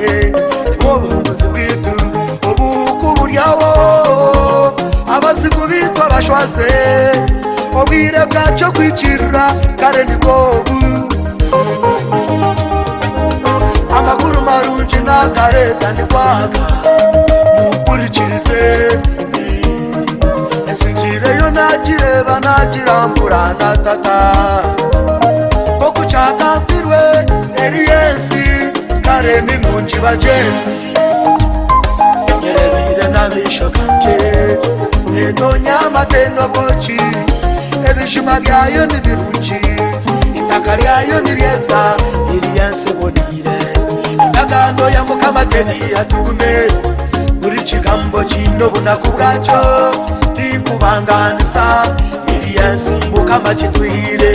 nibo bumuzi bwitu ubu kuburyawo abasigu bitwa bashwaze obwire bwaco kwicira kare nibobu amakuru marunji nakareta nikwaka mukurikirize esinjireyo nagireba nagirambura natata okucagambirwe eriyensi kare nimunji bagenzi nyerebire nabisho kanje edonyamate boci ebijuma byayo nibirungi itaka ryayo niryeza eriyensi bonire ndagano ya mukama tebi atugume buri kigambo kino bunaku bwaco tikubanganisa eriyensi mukama kitwire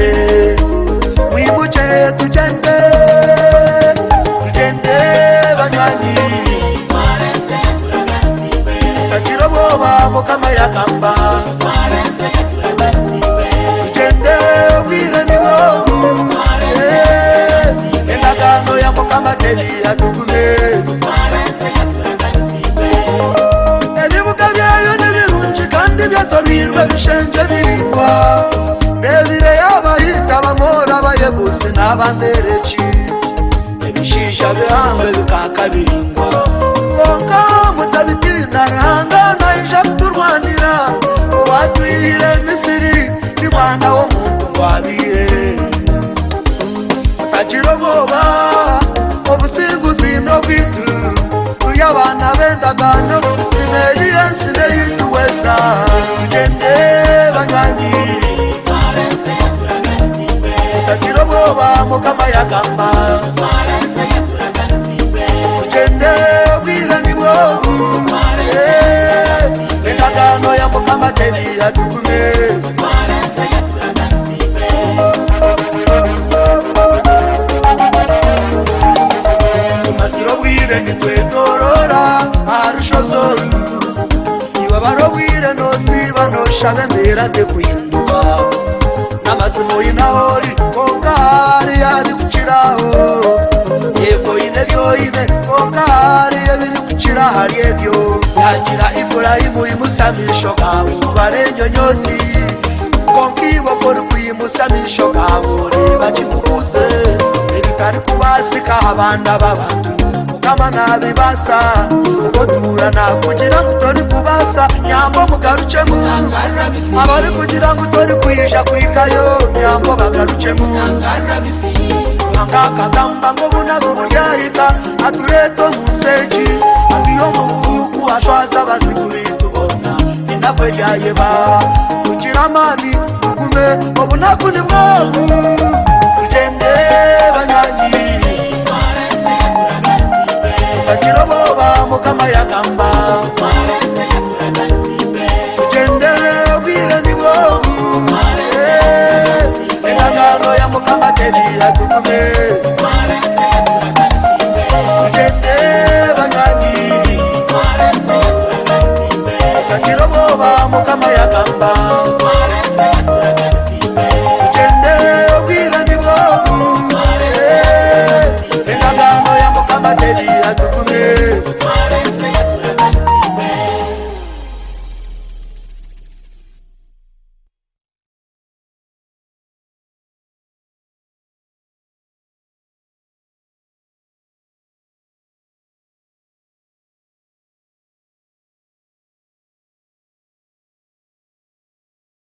mwimuke tugende banywani takiroboba mukama yakamba tugende bwire nibobu endagano ya mukama tebi atugume ebibuga byayo nibirungi kandi byatorirwe bishenje birindwa nebire y'abahita bamora abayebusi n'abandereki ebishisha bihangwe bikaka birindwa konka mutabitina rihangana ija kuturwanira uwatwihire misiri ni mwana w'omuntu ngwabiye utakiroboba obusinguzi no bwitu uri abana bendagano sineriyensi neyituweza tugende banywani utakiroboba mukama yagamba tugende bwira nibobu endagano ya mukama tebi atugume tumasiro bwire nitwetorora arushozoru iwe barobwire nosiba noshabe mbera te kuhinduka n'amazimo y'inahori konkari yari kuciraho yego ine byoine konkari yabiri kucira hari ebyo yagira Iburahimu imusamisho kawe barenyonyozi konkibo kori kuyimusamisho kawe reba kikubuze ebitari kubasika abana b'abantu mukama nabibasa ugotura nakugira ngo utori kubasa nyambo mugarucemu abari kugira ngo utori kuyisha kwikayo nyambo bagarucemu angakagamba ngo bunago buryahika atureto museji abiyo mubuku ashwaza basigubitubona ninakwe ryayeba kugira amani tugume obunaku ni bwobu tugende banywani utakiroboba mukama yagamba tugende bwire nibobu endagano ya mukama tebi atugume